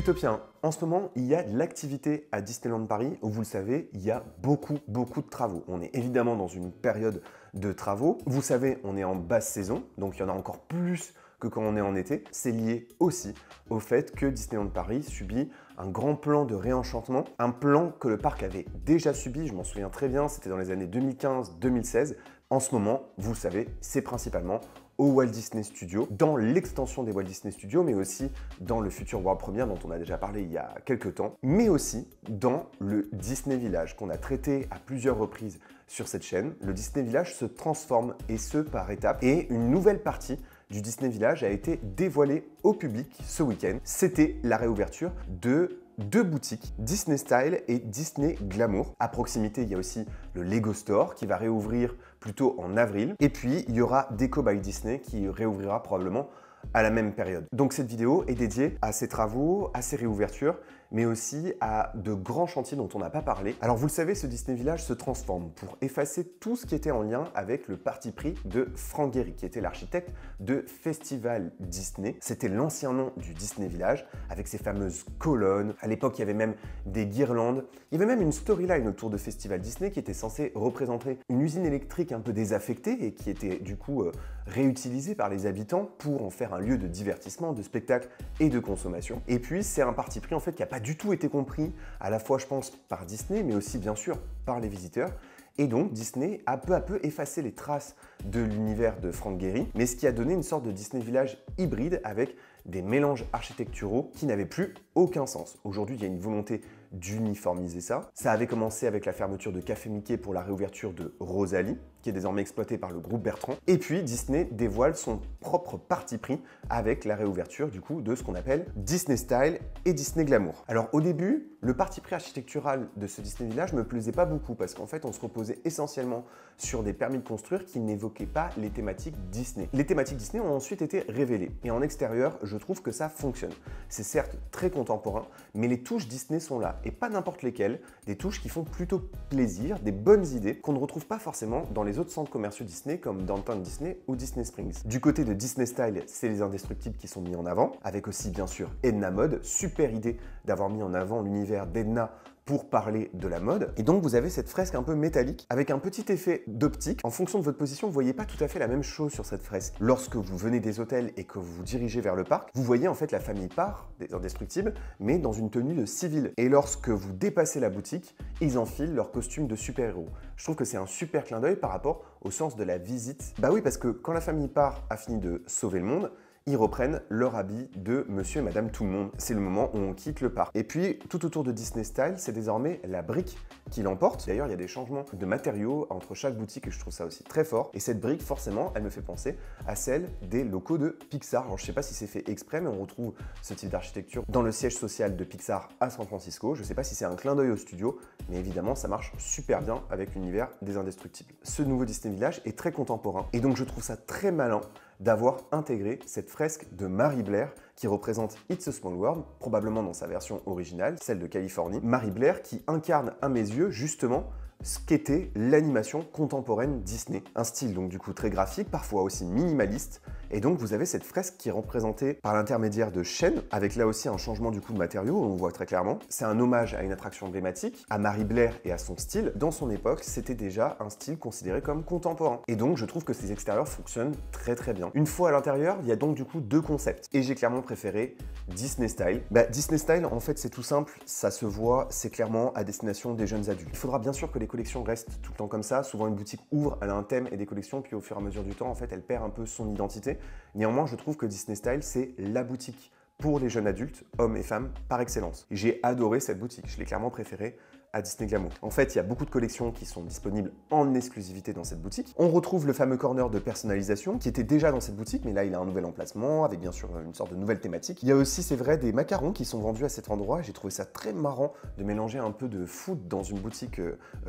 Cryptopiens, en ce moment, il y a de l'activité à Disneyland Paris où, vous le savez, il y a beaucoup de travaux. On est évidemment dans une période de travaux. Vous savez, on est en basse saison, donc il y en a encore plus que quand on est en été. C'est lié aussi au fait que Disneyland Paris subit un grand plan de réenchantement, un plan que le parc avait déjà subi, je m'en souviens très bien, c'était dans les années 2015-2016. En ce moment, vous le savez, c'est principalement au Walt Disney Studios, dans l'extension des Walt Disney Studios, mais aussi dans le futur World Premiere dont on a déjà parlé il y a quelques temps, mais aussi dans le Disney Village qu'on a traité à plusieurs reprises sur cette chaîne. Le Disney Village se transforme, et ce par étapes, et une nouvelle partie du Disney Village a été dévoilée au public ce week-end. C'était la réouverture de deux boutiques, Disney Style et Disney Glamour. À proximité, il y a aussi le Lego Store qui va réouvrir plutôt en avril. Et puis, il y aura Deco by Disney qui réouvrira probablement à la même période. Donc cette vidéo est dédiée à ces travaux, à ces réouvertures, mais aussi à de grands chantiers dont on n'a pas parlé. Alors vous le savez, ce Disney Village se transforme pour effacer tout ce qui était en lien avec le parti pris de Frank Gehry, qui était l'architecte de Festival Disney. C'était l'ancien nom du Disney Village, avec ses fameuses colonnes. À l'époque, il y avait même des guirlandes. Il y avait même une storyline autour de Festival Disney qui était censée représenter une usine électrique un peu désaffectée et qui était du coup réutilisée par les habitants pour en faire un lieu de divertissement, de spectacle et de consommation. Et puis, c'est un parti pris en fait qui n'a pas du tout été compris, à la fois je pense par Disney, mais aussi bien sûr par les visiteurs. Et donc Disney a peu à peu effacé les traces de l'univers de Frank Gehry, mais ce qui a donné une sorte de Disney Village hybride avec des mélanges architecturaux qui n'avaient plus aucun sens. Aujourd'hui, il y a une volonté d'uniformiser ça. Ça avait commencé avec la fermeture de Café Mickey pour la réouverture de Rosalie, qui est désormais exploité par le groupe Bertrand. Et puis Disney dévoile son propre parti pris avec la réouverture du coup de ce qu'on appelle Disney Style et Disney Glamour. Alors au début, le parti pris architectural de ce Disney Village me plaisait pas beaucoup parce qu'en fait on se reposait essentiellement sur des permis de construire qui n'évoquaient pas les thématiques Disney. Les thématiques Disney ont ensuite été révélées et en extérieur, je trouve que ça fonctionne. C'est certes très contemporain, mais les touches Disney sont là et pas n'importe lesquelles, des touches qui font plutôt plaisir, des bonnes idées qu'on ne retrouve pas forcément dans les autres centres commerciaux Disney comme Downtown Disney ou Disney Springs. Du côté de Disney Style, c'est les indestructibles qui sont mis en avant, avec aussi bien sûr Edna Mode, super idée d'avoir mis en avant l'univers d'Edna pour parler de la mode. Et donc vous avez cette fresque un peu métallique avec un petit effet d'optique. En fonction de votre position, vous voyez pas tout à fait la même chose sur cette fresque. Lorsque vous venez des hôtels et que vous vous dirigez vers le parc, vous voyez en fait la famille Parr des Indestructibles, mais dans une tenue de civil. Et lorsque vous dépassez la boutique, ils enfilent leur costume de super-héros. Je trouve que c'est un super clin d'œil par rapport au sens de la visite. Bah oui, parce que quand la famille Parr a fini de sauver le monde, ils reprennent leur habit de monsieur et madame tout le monde. C'est le moment où on quitte le parc. Et puis, tout autour de Disney Style, c'est désormais la brique qui l'emporte. D'ailleurs, il y a des changements de matériaux entre chaque boutique et je trouve ça aussi très fort. Et cette brique, forcément, elle me fait penser à celle des locaux de Pixar. Alors, je sais pas si c'est fait exprès, mais on retrouve ce type d'architecture dans le siège social de Pixar à San Francisco. Je sais pas si c'est un clin d'œil au studio, mais évidemment, ça marche super bien avec l'univers des Indestructibles. Ce nouveau Disney Village est très contemporain et donc je trouve ça très malin d'avoir intégré cette fresque de Mary Blair qui représente It's a Small World, probablement dans sa version originale, celle de Californie. Mary Blair qui incarne à mes yeux justement ce qu'était l'animation contemporaine Disney. Un style donc du coup très graphique, parfois aussi minimaliste, et donc vous avez cette fresque qui est représentée par l'intermédiaire de chaînes, avec là aussi un changement du coup de matériaux, on voit très clairement. C'est un hommage à une attraction emblématique, à Mary Blair et à son style. Dans son époque, c'était déjà un style considéré comme contemporain. Et donc je trouve que ces extérieurs fonctionnent très bien. Une fois à l'intérieur, il y a donc du coup deux concepts, et j'ai clairement préféré Disney Style. Disney Style, en fait c'est tout simple, ça se voit, c'est clairement à destination des jeunes adultes. Il faudra bien sûr que les collections restent tout le temps comme ça. Souvent, une boutique ouvre, elle a un thème et des collections, puis au fur et à mesure du temps, en fait, elle perd un peu son identité. Néanmoins, je trouve que Disney Style, c'est la boutique pour les jeunes adultes, hommes et femmes, par excellence. J'ai adoré cette boutique, je l'ai clairement préférée à Disney Glamour. En fait, il y a beaucoup de collections qui sont disponibles en exclusivité dans cette boutique. On retrouve le fameux corner de personnalisation qui était déjà dans cette boutique, mais là, il a un nouvel emplacement avec bien sûr une sorte de nouvelle thématique. Il y a aussi, c'est vrai, des macarons qui sont vendus à cet endroit. J'ai trouvé ça très marrant de mélanger un peu de food dans une boutique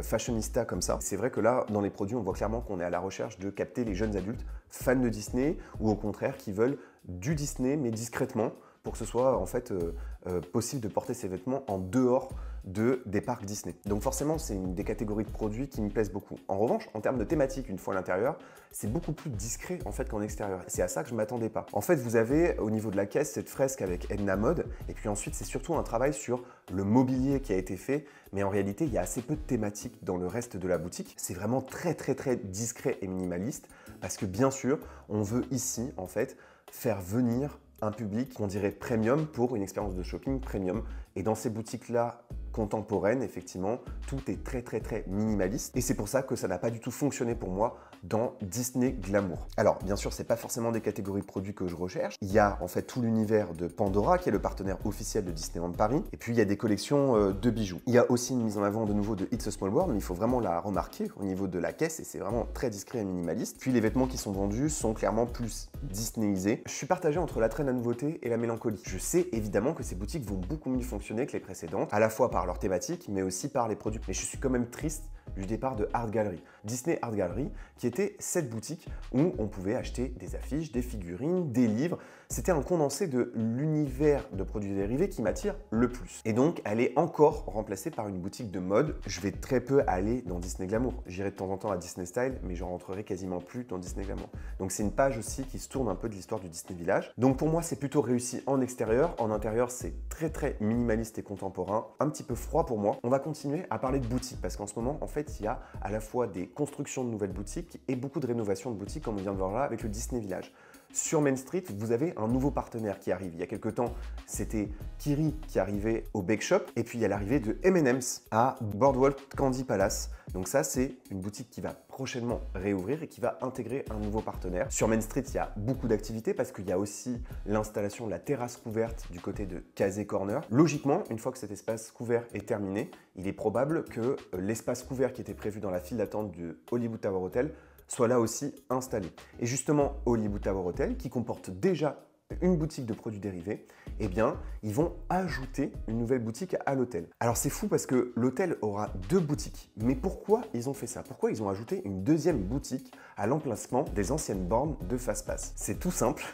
fashionista comme ça. C'est vrai que là, dans les produits, on voit clairement qu'on est à la recherche de capter les jeunes adultes fans de Disney ou au contraire qui veulent du Disney mais discrètement, pour que ce soit en fait possible de porter ces vêtements en dehors des parcs Disney. Donc forcément, c'est une des catégories de produits qui me plaisent beaucoup. En revanche, en termes de thématique, une fois à l'intérieur, c'est beaucoup plus discret en fait qu'en extérieur. C'est à ça que je ne m'attendais pas. En fait, vous avez au niveau de la caisse cette fresque avec Edna Mode, et puis ensuite, c'est surtout un travail sur le mobilier qui a été fait, mais en réalité, il y a assez peu de thématiques dans le reste de la boutique. C'est vraiment très discret et minimaliste, parce que bien sûr, on veut ici, en fait, faire venir un public qu'on dirait premium pour une expérience de shopping premium. Et dans ces boutiques-là contemporaines, effectivement, tout est très minimaliste. Et c'est pour ça que ça n'a pas du tout fonctionné pour moi dans Disney Glamour. Alors, bien sûr, c'est pas forcément des catégories de produits que je recherche. Il y a en fait tout l'univers de Pandora, qui est le partenaire officiel de Disneyland Paris. Et puis, il y a des collections de bijoux. Il y a aussi une mise en avant de nouveau de It's a Small World, mais il faut vraiment la remarquer au niveau de la caisse, et c'est vraiment très discret et minimaliste. Puis, les vêtements qui sont vendus sont clairement plus Disneyisés. Je suis partagé entre l'attrait de la nouveauté et la mélancolie. Je sais évidemment que ces boutiques vont beaucoup mieux fonctionner que les précédentes, à la fois par leur thématique, mais aussi par les produits. Mais je suis quand même triste du départ de Art Gallery. Disney Art Gallery, qui était cette boutique où on pouvait acheter des affiches, des figurines, des livres. C'était un condensé de l'univers de produits dérivés qui m'attire le plus. Et donc, elle est encore remplacée par une boutique de mode. Je vais très peu aller dans Disney Glamour. J'irai de temps en temps à Disney Style, mais je rentrerai quasiment plus dans Disney Glamour. Donc, c'est une page aussi qui se tourne un peu de l'histoire du Disney Village. Donc, pour moi, c'est plutôt réussi en extérieur. En intérieur, c'est très minimaliste et contemporain. Un petit peu froid pour moi. On va continuer à parler de boutiques parce qu'en ce moment, en fait, il y a à la fois des constructions de nouvelles boutiques et beaucoup de rénovations de boutiques, comme on vient de voir là avec le Disney Village. Sur Main Street, vous avez un nouveau partenaire qui arrive. Il y a quelques temps, c'était Kiri qui arrivait au Bake Shop. Et puis, il y a l'arrivée de M&M's à Boardwalk Candy Palace. Donc ça, c'est une boutique qui va prochainement réouvrir et qui va intégrer un nouveau partenaire. Sur Main Street, il y a beaucoup d'activités parce qu'il y a aussi l'installation de la terrasse couverte du côté de Casey Corner. Logiquement, une fois que cet espace couvert est terminé, il est probable que l'espace couvert qui était prévu dans la file d'attente du Hollywood Tower Hotel soit là aussi installé. Et justement, Hollywood Tower Hotel, qui comporte déjà une boutique de produits dérivés, eh bien, ils vont ajouter une nouvelle boutique à l'hôtel. Alors c'est fou parce que l'hôtel aura 2 boutiques. Mais pourquoi ils ont fait ça? Pourquoi ils ont ajouté une deuxième boutique à l'emplacement des anciennes bornes de Fastpass? C'est tout simple.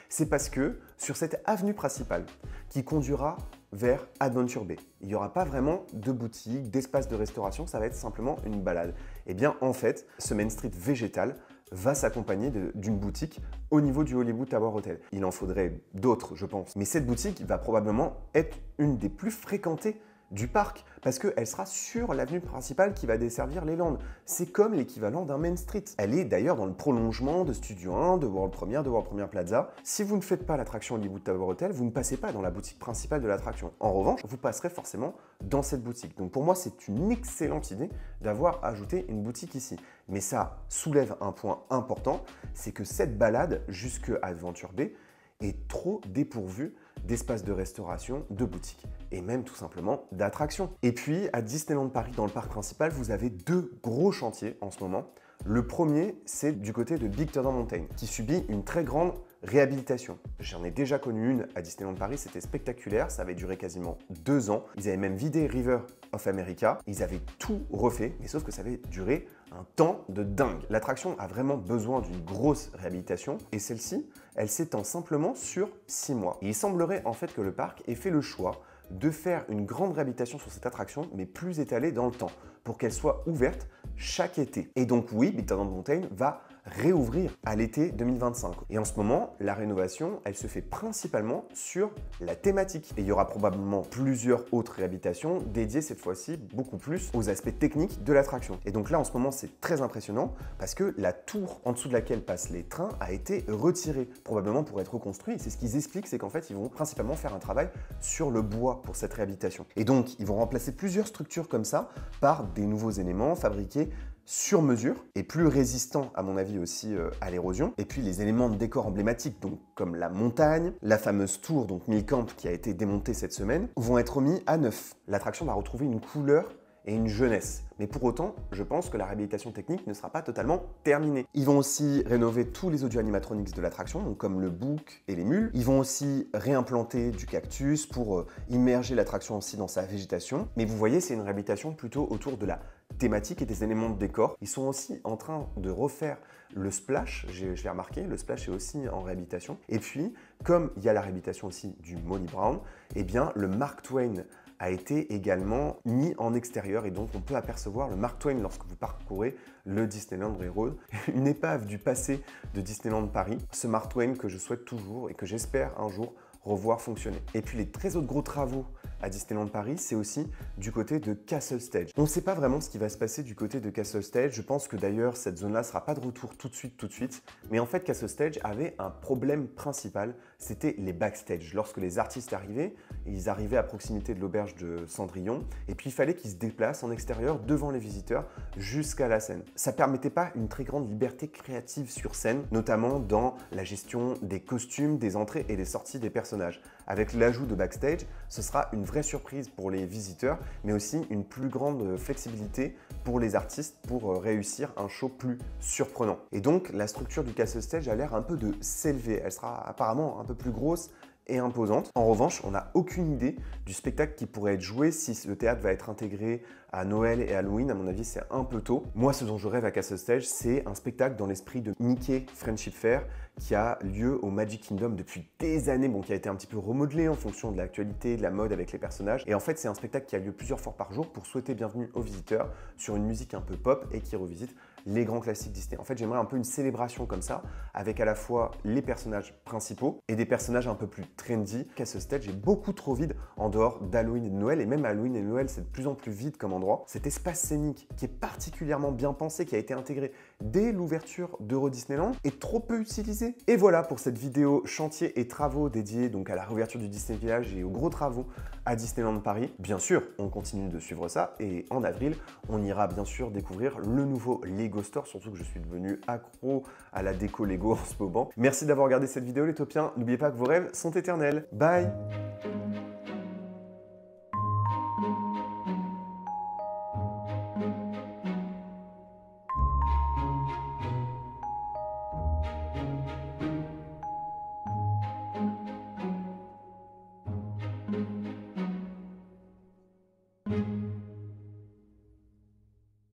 C'est parce que sur cette avenue principale qui conduira vers Adventure Bay, il n'y aura pas vraiment de boutique, d'espace de restauration, ça va être simplement une balade. Eh bien, en fait, ce Main Street végétal va s'accompagner d'une boutique au niveau du Hollywood Tower Hotel. Il en faudrait d'autres, je pense. Mais cette boutique va probablement être une des plus fréquentées du parc parce qu'elle sera sur l'avenue principale qui va desservir les Landes. C'est comme l'équivalent d'un Main Street. Elle est d'ailleurs dans le prolongement de Studio 1, de World Premiere Plaza. Si vous ne faites pas l'attraction Hollywood Tower Hotel, vous ne passez pas dans la boutique principale de l'attraction. En revanche, vous passerez forcément dans cette boutique. Donc pour moi, c'est une excellente idée d'avoir ajouté une boutique ici. Mais ça soulève un point important, c'est que cette balade jusqu'à Adventure Bay est trop dépourvue d'espaces de restauration, de boutiques et même tout simplement d'attractions. Et puis à Disneyland Paris, dans le parc principal, vous avez 2 gros chantiers en ce moment. Le premier, c'est du côté de Big Thunder Mountain, qui subit une très grande réhabilitation. J'en ai déjà connu une à Disneyland Paris, c'était spectaculaire, ça avait duré quasiment 2 ans. Ils avaient même vidé River of America, ils avaient tout refait, mais sauf que ça avait duré un temps de dingue. L'attraction a vraiment besoin d'une grosse réhabilitation et celle-ci, elle s'étend simplement sur 6 mois. Et il semblerait en fait que le parc ait fait le choix de faire une grande réhabilitation sur cette attraction, mais plus étalée dans le temps, pour qu'elle soit ouverte chaque été. Et donc oui, Big Thunder Mountain va réouvrir à l'été 2025. Et en ce moment, la rénovation, elle se fait principalement sur la thématique. Et il y aura probablement plusieurs autres réhabilitations dédiées cette fois-ci beaucoup plus aux aspects techniques de l'attraction. Et donc là, en ce moment, c'est très impressionnant parce que la tour en dessous de laquelle passent les trains a été retirée, probablement pour être reconstruite. Et c'est ce qu'ils expliquent, c'est qu'en fait, ils vont principalement faire un travail sur le bois pour cette réhabilitation. Et donc, ils vont remplacer plusieurs structures comme ça par des nouveaux éléments fabriqués sur mesure et plus résistants à mon avis aussi à l'érosion. Et puis les éléments de décor emblématiques, donc comme la montagne, la fameuse tour, donc Milkamp qui a été démontée cette semaine, vont être mis à neuf. L'attraction va retrouver une couleur et une jeunesse. Mais pour autant, je pense que la réhabilitation technique ne sera pas totalement terminée. Ils vont aussi rénover tous les audio animatronics de l'attraction, donc comme le bouc et les mules. Ils vont aussi réimplanter du cactus pour immerger l'attraction aussi dans sa végétation. Mais vous voyez, c'est une réhabilitation plutôt autour de la thématique et des éléments de décor. Ils sont aussi en train de refaire le splash, je l'ai remarqué, le splash est aussi en réhabilitation. Et puis, comme il y a la réhabilitation aussi du Molly Brown, eh bien le Mark Twain a été également mis en extérieur et donc on peut apercevoir le Mark Twain lorsque vous parcourez le Disneyland Railroad, une épave du passé de Disneyland Paris, ce Mark Twain que je souhaite toujours et que j'espère un jour revoir fonctionner. Et puis les très autres gros travaux à Disneyland Paris, c'est aussi du côté de Castle Stage. On ne sait pas vraiment ce qui va se passer du côté de Castle Stage. Je pense que d'ailleurs cette zone-là ne sera pas de retour tout de suite. Mais en fait, Castle Stage avait un problème principal, c'était les backstage. Lorsque les artistes arrivaient, ils arrivaient à proximité de l'auberge de Cendrillon, et puis il fallait qu'ils se déplacent en extérieur devant les visiteurs jusqu'à la scène. Ça ne permettait pas une très grande liberté créative sur scène, notamment dans la gestion des costumes, des entrées et des sorties des personnages. Avec l'ajout de backstage, ce sera une vraie surprise pour les visiteurs, mais aussi une plus grande flexibilité pour les artistes pour réussir un show plus surprenant. Et donc, la structure du Castle Stage a l'air un peu de s'élever. Elle sera apparemment un peu plus grosse et imposante. En revanche, on n'a aucune idée du spectacle qui pourrait être joué si le théâtre va être intégré à Noël et Halloween. À mon avis, c'est un peu tôt. Moi, ce dont je rêve à Castle Stage, c'est un spectacle dans l'esprit de Mickey Friendship Fair qui a lieu au Magic Kingdom depuis des années, qui a été un petit peu remodelé en fonction de l'actualité, de la mode avec les personnages. Et en fait, c'est un spectacle qui a lieu plusieurs fois par jour pour souhaiter bienvenue aux visiteurs sur une musique un peu pop et qui revisite les grands classiques Disney. En fait, j'aimerais un peu une célébration comme ça, avec à la fois les personnages principaux et des personnages un peu plus trendy. Castle Stage est beaucoup trop vide en dehors d'Halloween et de Noël, et même Halloween et Noël, c'est de plus en plus vide comme endroit. Cet espace scénique qui est particulièrement bien pensé, qui a été intégré dès l'ouverture d'Euro Disneyland, est trop peu utilisé. Et voilà pour cette vidéo chantier et travaux dédiés donc à la réouverture du Disney Village et aux gros travaux à Disneyland Paris. Bien sûr, on continue de suivre ça, et en avril, on ira bien sûr découvrir le nouveau Lego Store, surtout que je suis devenu accro à la déco Lego en ce moment. Merci d'avoir regardé cette vidéo les Taupiens, n'oubliez pas que vos rêves sont éternels. Bye!